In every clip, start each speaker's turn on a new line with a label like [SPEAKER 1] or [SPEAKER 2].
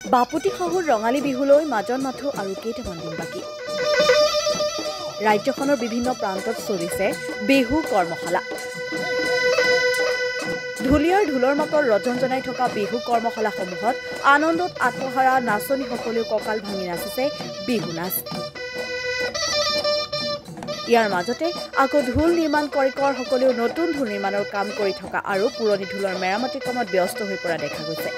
[SPEAKER 1] বাপুতি সাহুৰ ৰঙালী বিহুলৈ মাজন মাথো আৰু কেইটামান দিন বাকী ৰাজ্যখনৰ বিভিন্ন প্ৰান্তত চলিছে বিহু কৰ্মশালা ঢুলিয়াৰ ঢোলৰ মাতৰ ৰজন জনাই থকা বিহু কৰ্মশালাসমূহত আনন্দত আত্মহাৰা নাচনীসকলেও কঁকাল ভাঙি নাচিছে বিহু নাচ ইয়াৰ মাজতে আকৌ ঢোল নিৰ্মাণ কাৰিকৰসকলেও নতুন ঢোল নিৰ্মাণৰ কাম কৰি থকা আৰু পুৰণি ঢোলৰ মেৰামতি কামত ব্যস্ত হৈ পৰা দেখা গৈছে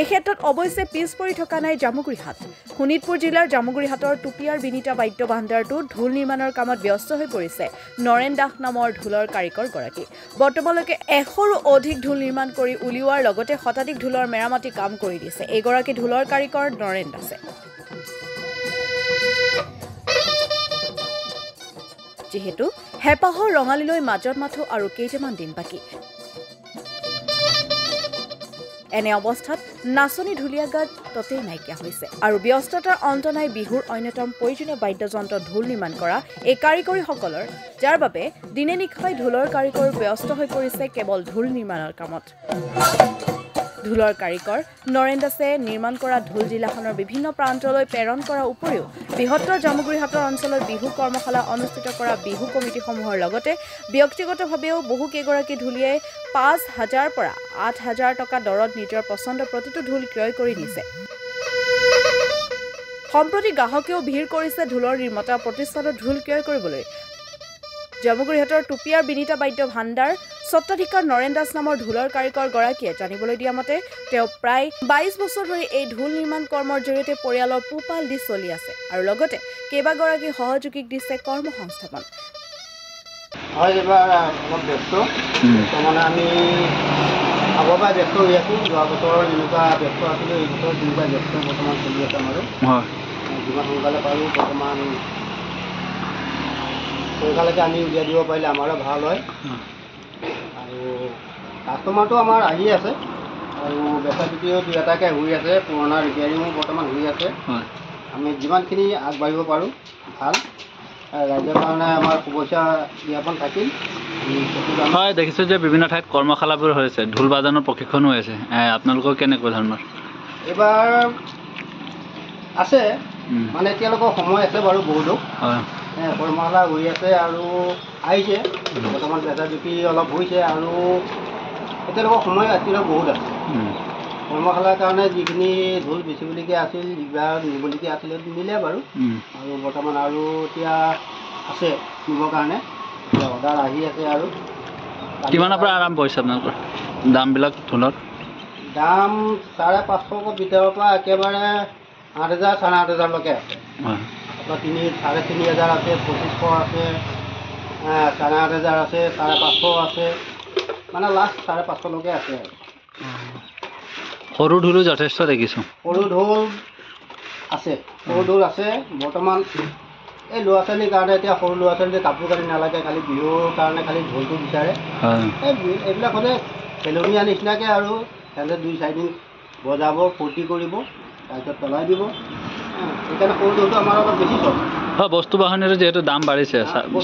[SPEAKER 1] এই ক্ষেত্ৰত অৱশ্যে পিছ পৰি থকা নাই জামুগুৰিহাট শোণিতপুৰ জিলাৰ জামুগুৰিহাটৰ টুপিয়াৰ বিনীতা বাদ্য ভাণ্ডাৰটো ঢোল নিৰ্মাণৰ কামত ব্যস্ত হৈ পৰিছে নৰেন দাস নামৰ ঢোলৰ কাৰিকৰগৰাকী বৰ্তমানলৈকে 100ৰো অধিক ঢোল নিৰ্মাণ কৰি উলিওৱাৰ লগতে শতাধিক ঢোলৰ মেৰামতি কাম কৰি দিছে এইগৰাকী ঢোলৰ কাৰিকৰ নৰেন দাসে যেহেতু হেপাহৰ ৰঙালীলৈ মাজত মাথো আৰু কেইটামান দিন বাকী এনে অৱস্থাত নাচনী ঢুলীয়া গাত ততেই নাইকিয়া হৈছে আৰু ব্যস্ততাৰ অন্ত নাই বিহুৰ অন্যতম প্ৰয়োজনীয় বাদ্যযন্ত্ৰ ঢোল নিৰ্মাণ কৰা এই কাৰিকৰীসকলৰ যাৰ বাবে দিনে নিশাই ঢোলৰ কাৰিকৰ ব্যস্ত হৈ পৰিছে কেৱল ঢোল নিৰ্মাণৰ কামত ঢোলৰ কাৰিকৰ নৰেন দাসে নিৰ্মাণ কৰা ঢোল জিলাখনৰ বিভিন্ন প্ৰান্তলৈ প্ৰেৰণ কৰাৰ উপৰিও বৃহত্তৰ জামুগুৰিহাটৰ অঞ্চলত বিহু কৰ্মশালা অনুষ্ঠিত কৰা বিহু কমিটিসমূহৰ লগতে ব্যক্তিগতভাৱেও বহু কেইগৰাকী ঢুলীয়াই 5,000 পৰা 8,000 টকা দৰত নিজৰ পচন্দৰ প্ৰতিটো ঢোল ক্ৰয় কৰি নিছে সম্প্ৰতি গ্ৰাহকেও ভিৰ কৰিছে ঢোলৰ নিৰ্মাতা প্ৰতিষ্ঠানত ঢোল ক্ৰয় কৰিবলৈ জামুগুৰিহাটৰ টুপিয়াৰ বিনীতা বাদ্য ভাণ্ডাৰ স্বত্বাধিকাৰ নৰেন দাস নামৰ ঢোলৰ কাৰিকৰ গৰাকীয়ে জানিবলৈ দিয়া মতে তেওঁ প্ৰায় 22 বছৰ ধৰি এই ঢোল নিৰ্মাণ কৰ্মৰ জৰিয়তে পৰিয়ালৰ পোহপাল দি চলি আছে আৰু লগতে কেইবাগৰাকী সহযোগীক দিছে কৰ্মসংস্থাপন
[SPEAKER 2] হয় এবাৰ অলপ ব্যস্ত মানে আমি আগৰ পৰা ব্যস্ত হৈ আছোঁ যোৱা বছৰ যেনেকুৱা ব্যস্ত আছিলোঁ এই বছৰ যেনেকুৱা ব্যস্ত বৰ্তমান চলি আছে আমাৰো যিমান সোনকালে পাৰোঁ বৰ্তমান সোনকালেকে আমি উলিয়াই দিব পাৰিলে আমাৰো ভাল হয় আৰু কাষ্টমাৰটো আমাৰ আহি আছে আৰু বেচা বিক্ৰীও দুই এটাকৈ হৈ আছে পুৰণা ৰিপেয়াৰিঙো বৰ্তমান হৈ আছে আমি যিমানখিনি আগবাঢ়িব পাৰোঁ ভাল ৰাইজৰ কাৰণে আমাৰ শুভেচ্ছা জ্ঞাপন থাকিল
[SPEAKER 3] হয় দেখিছোঁ যে বিভিন্ন ঠাইত কৰ্মশালাবোৰ হৈছে ঢোল বাজানৰ প্ৰশিক্ষণো হৈছে আপোনালোকৰ কেনেকুৱা ধৰণৰ
[SPEAKER 2] এইবাৰ আছে মানে এতিয়ালৈকে সময় আছে বাৰু বহুতো কৰ্মশালা হৈ আছে আৰু আহিছে বৰ্তমান বেচা বিক্ৰী অলপ হৈছে আৰু এতিয়ালৈকে সময় এতিয়ালৈকে বহুত আছে কৰ্মশালাৰ কাৰণে যিখিনি ঢোল বেচিবলগীয়া আছিল যিবিলাক নিবলগীয়া আছিলে নিলে বাৰু আৰু বৰ্তমান আৰু এতিয়া আছে নিবৰ কাৰণে অৰ্ডাৰ আহি আছে আৰু
[SPEAKER 3] কিমানৰ পৰা আৰম্ভ হৈছে আপোনালোকৰ দামবিলাক ঢোলৰ
[SPEAKER 2] দাম 550 ভিতৰৰ পৰা একেবাৰে 8,000 8,500লৈকে আছে আপোনাৰ 3,500 আছে 2,500 আছে 8,500 আছে 550 আছে মানে লাষ্ট 550লৈকে আছে
[SPEAKER 3] সৰু ঢোলো যথেষ্ট দেখিছোঁ
[SPEAKER 2] সৰু ঢোল আছে বৰ্তমান এই ল'ৰা ছোৱালীৰ কাৰণে এতিয়া সৰু ল'ৰা ছোৱালী কাপোৰ কানি নালাগে খালি বিহুৰ কাৰণে খালি ঢোলটো বিচাৰে এইবিলাক হ'লে খেলনীয়া নিচিনাকৈ আৰু সিহঁতে 2-4 দিন বজাব ফূৰ্তি কৰিব তাৰপিছত পেলাই দিব সেইকাৰণে সৰু ঢোলটো আমাৰ অলপ বেছি চলে
[SPEAKER 3] হয় বস্তু বাহনীৰ যিহেতু দাম বাঢ়িছে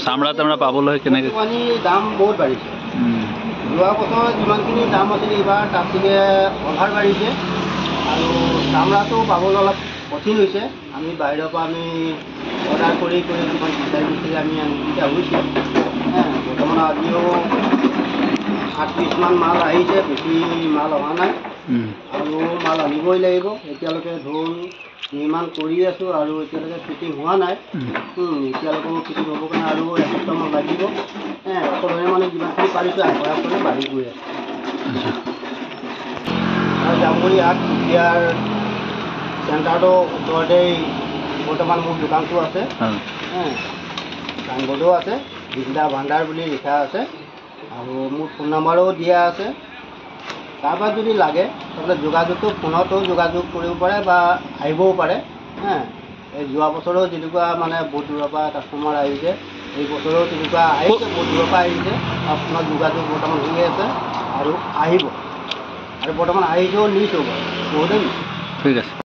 [SPEAKER 3] চামৰা তামৰা পাবলৈ কেনেকৈ
[SPEAKER 2] দাম বহুত বাঢ়িছে যোৱা বছৰ যিমানখিনি দাম আছিলে এইবাৰ তাতকৈ অভাৰ বাঢ়িছে আৰু চামৰাটো পাবলৈ অলপ কঠিন হৈছে আমি বাহিৰৰ পৰা আমি অৰ্ডাৰ কৰি কিছুমান বিচাৰি আমি আনিবলগীয়া হৈছে বৰ্তমান আজিও 8-20 মান মাল আহিছে বেছি মাল অহা নাই আৰু মাল আনিবই লাগিব এতিয়ালৈকে ঢোল নিৰ্মাণ কৰি আছোঁ আৰু এতিয়ালৈকে ফিটিং হোৱা নাই এতিয়ালৈকে ফিটিং হ'বৰ কাৰণে আৰু এসপ্তাহমান লাগিব সকলোৱে মানে যিমানখিনি পাৰিছোঁ আগবঢ়াই কৰি বাঢ়ি গৈ আছে আৰু জামুগুৰিহাট টুপিয়াৰ চেণ্টাৰটো ওচৰতেই বৰ্তমান মোৰ দোকানটো আছে চাইনবৰ্ডো আছে বিনীতা ভাণ্ডাৰ বুলি লিখা আছে আৰু মোৰ ফোন নম্বৰো দিয়া আছে তাৰপৰা যদি লাগে তাহলে যোগাযোগটো ফোনতো যোগাযোগ কৰিব পাৰে বা আহিবও পাৰে এই যোৱা বছৰো যেনেকুৱা মানে বহুত দূৰৰ পৰা কাষ্টমাৰ আহিছে এই বছৰো তেনেকুৱা আহিছে বহুত দূৰৰ পৰা আহিছে আপোনাৰ যোগাযোগ বৰ্তমান হৈ আছে আৰু আহিব আৰু বৰ্তমান আহিছেও নিছেও বাৰু বহুতেই নিছে
[SPEAKER 3] ঠিক আছে